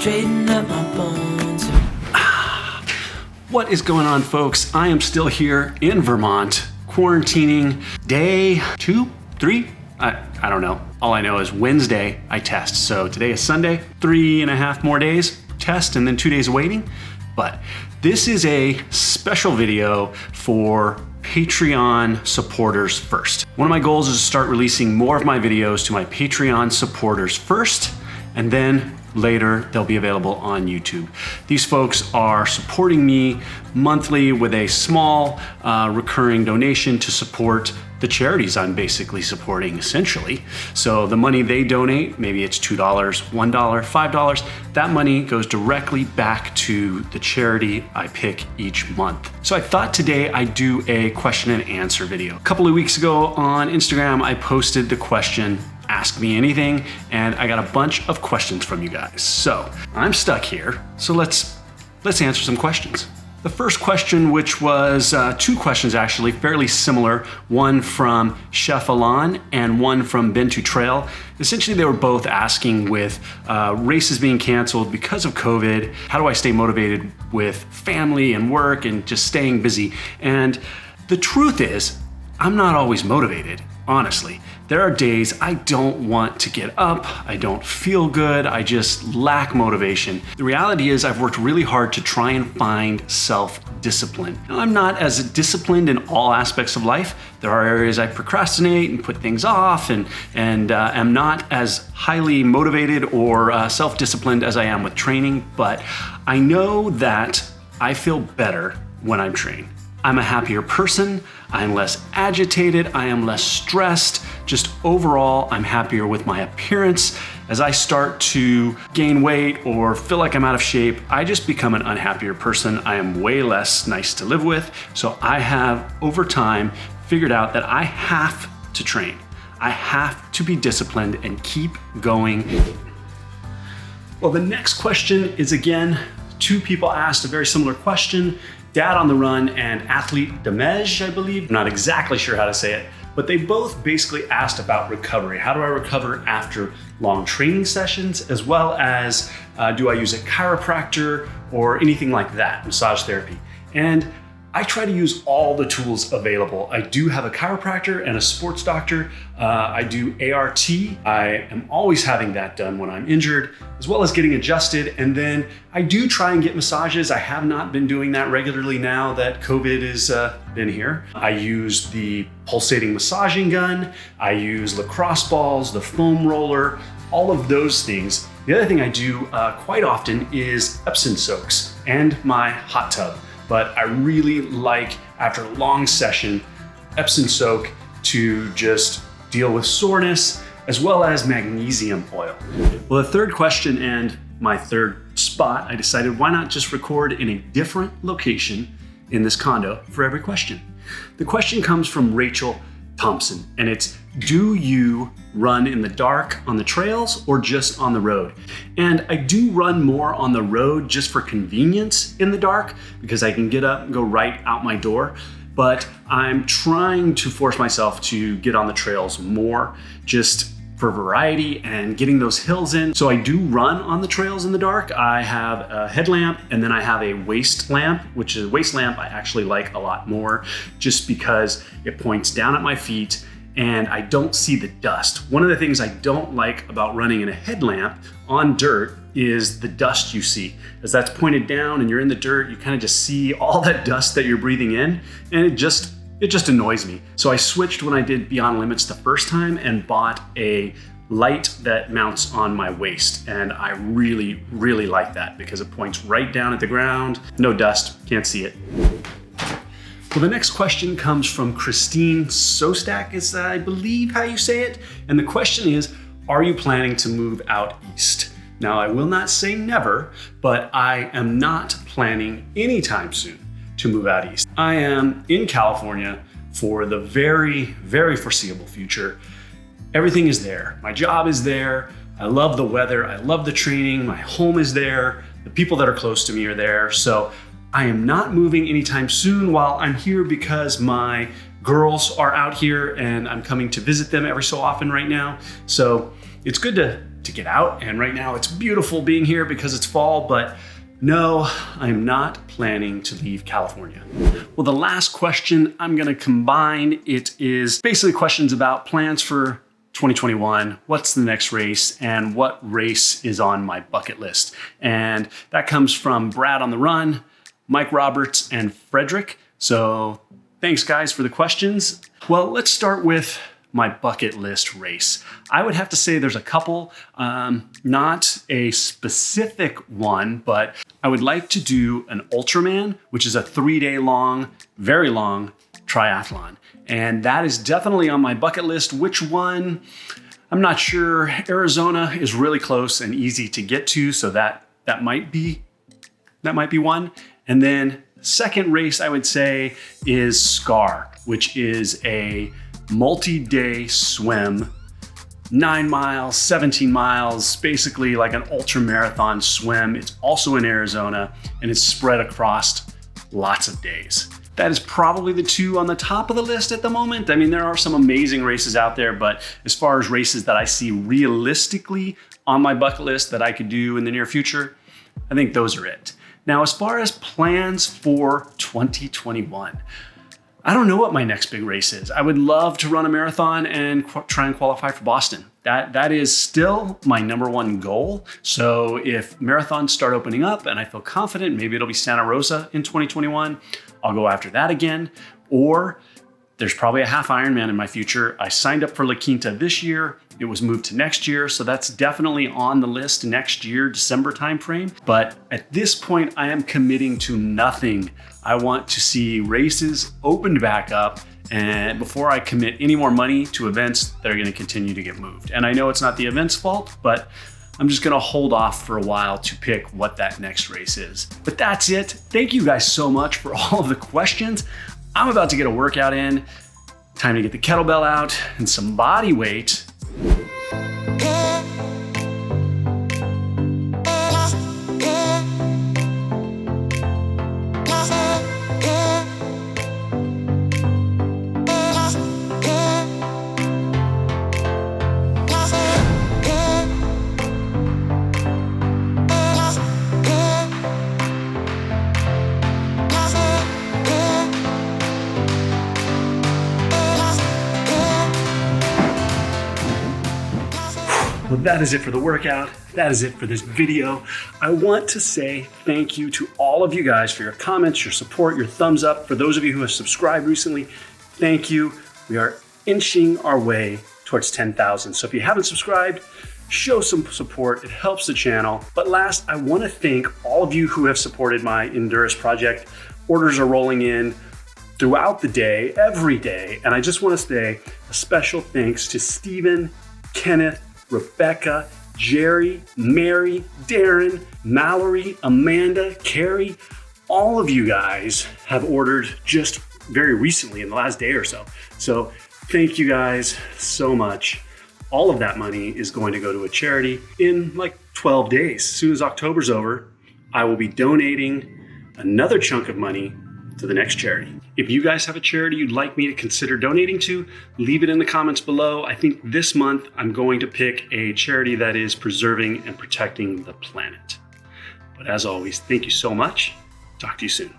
straighten up my bones. What is going on, folks? I am still here in Vermont, quarantining day 2, 3? I don't know. All I know is Wednesday I test. So today is Sunday, 3.5 more days test and then 2 days of waiting. But this is a special video for Patreon supporters first. One of my goals is to start releasing more of my videos to my Patreon supporters first, and then later they'll be available on YouTube. These folks are supporting me monthly with a small recurring donation to support the charities I'm basically supporting, essentially. So the money they donate, maybe it's $2, $1, $5, that money goes directly back to the charity I pick each month. So I thought today I'd do a question and answer video. A couple of weeks ago on Instagram, I posted the question, ask me anything, and I got a bunch of questions from you guys. So I'm stuck here, so let's answer some questions. The first question, which was 2 questions actually, fairly similar, one from Chef Alan and one from Been to Trail. Essentially, they were both asking with races being canceled because of COVID, how do I stay motivated with family and work and just staying busy? And the truth is, I'm not always motivated, honestly. There are days I don't want to get up, I don't feel good, I just lack motivation. The reality is I've worked really hard to try and find self-discipline. Now, I'm not as disciplined in all aspects of life. There are areas I procrastinate and put things off and am not as highly motivated or self-disciplined as I am with training, but I know that I feel better when I'm trained. I'm a happier person, I'm less agitated, I am less stressed. Just overall, I'm happier with my appearance. As I start to gain weight or feel like I'm out of shape, I just become an unhappier person. I am way less nice to live with. So I have, over time, figured out that I have to train. I have to be disciplined and keep going. Well, the next question is, again, 2 people asked a very similar question. Dad on the Run and Athlete Demej, I believe. I'm not exactly sure how to say it, but they both basically asked about recovery. How do I recover after long training sessions, as well as do I use a chiropractor or anything like that, massage therapy? And I try to use all the tools available. I do have a chiropractor and a sports doctor. I do ART. I am always having that done when I'm injured, as well as getting adjusted. And then I do try and get massages. I have not been doing that regularly now that COVID has been here. I use the pulsating massaging gun. I use lacrosse balls, the foam roller, all of those things. The other thing I do quite often is Epsom soaks and my hot tub. But I really like, after a long session, Epsom soak to just deal with soreness, as well as magnesium oil. Well, the third question and my third spot, I decided why not just record in a different location in this condo for every question. The question comes from Rachel Thompson, and it's, do you run in the dark on the trails or just on the road? And I do run more on the road just for convenience in the dark, because I can get up and go right out my door. But I'm trying to force myself to get on the trails more, just for variety and getting those hills in. So I do run on the trails in the dark. I have a headlamp, and then I have a waist lamp, which is a waist lamp I actually like a lot more, just because it points down at my feet and I don't see the dust. One of the things I don't like about running in a headlamp on dirt is the dust you see. As that's pointed down and you're in the dirt, you kind of just see all that dust that you're breathing in, and it just annoys me. So I switched when I did Beyond Limits the first time and bought a light that mounts on my waist. And I really, really like that because it points right down at the ground. No dust, can't see it. Well, the next question comes from Christine Sostak, is I believe how you say it. And the question is, are you planning to move out east? Now, I will not say never, but I am not planning anytime soon to move out east. I am in California for the very, very foreseeable future. Everything is there. My job is there. I love the weather. I love the training. My home is there. The people that are close to me are there. So I am not moving anytime soon while I'm here, because my girls are out here and I'm coming to visit them every so often right now. So it's good to to get out. And right now it's beautiful being here because it's fall, but no, I'm not planning to leave California. Well, the last question I'm gonna combine, it is basically questions about plans for 2021, what's the next race, and what race is on my bucket list. And that comes from Brad on the Run, Mike Roberts, and Frederick. So thanks guys for the questions. Well, let's start with my bucket list race. I would have to say there's a couple, not a specific one, but I would like to do an Ultraman, which is a 3-day long, very long triathlon. And that is definitely on my bucket list. Which one? I'm not sure. Arizona is really close and easy to get to, so that might be one. And then second race I would say is SCAR, which is a multi-day swim, 9 miles, 17 miles, basically like an ultra marathon swim. It's also in Arizona and it's spread across lots of days. That is probably the two on the top of the list at the moment. I mean, there are some amazing races out there, but as far as races that I see realistically on my bucket list that I could do in the near future, I think those are it. Now, as far as plans for 2021, I don't know what my next big race is. I would love to run a marathon and try and qualify for Boston. That is still my number one goal. So if marathons start opening up and I feel confident, maybe it'll be Santa Rosa in 2021, I'll go after that again. Or there's probably a half Ironman in my future. I signed up for La Quinta this year. It was moved to next year. So that's definitely on the list next year, December timeframe. But at this point, I am committing to nothing. I want to see races opened back up and before I commit any more money to events that are gonna continue to get moved. And I know it's not the event's fault, but I'm just gonna hold off for a while to pick what that next race is. But that's it. Thank you guys so much for all of the questions. I'm about to get a workout in. Time to get the kettlebell out and some body weight. Well, that is it for the workout. That is it for this video. I want to say thank you to all of you guys for your comments, your support, your thumbs up. For those of you who have subscribed recently, thank you. We are inching our way towards 10,000. So if you haven't subscribed, show some support. It helps the channel. But last, I want to thank all of you who have supported my Endureus project. Orders are rolling in throughout the day, every day. And I just want to say a special thanks to Stephen, Kenneth, Rebecca, Jerry, Mary, Darren, Mallory, Amanda, Carrie. All of you guys have ordered just very recently in the last day or so. So thank you guys so much. All of that money is going to go to a charity in like 12 days. As soon as October's over, I will be donating another chunk of money to the next charity. If you guys have a charity you'd like me to consider donating to, leave it in the comments below. I think this month I'm going to pick a charity that is preserving and protecting the planet. But as always, thank you so much. Talk to you soon.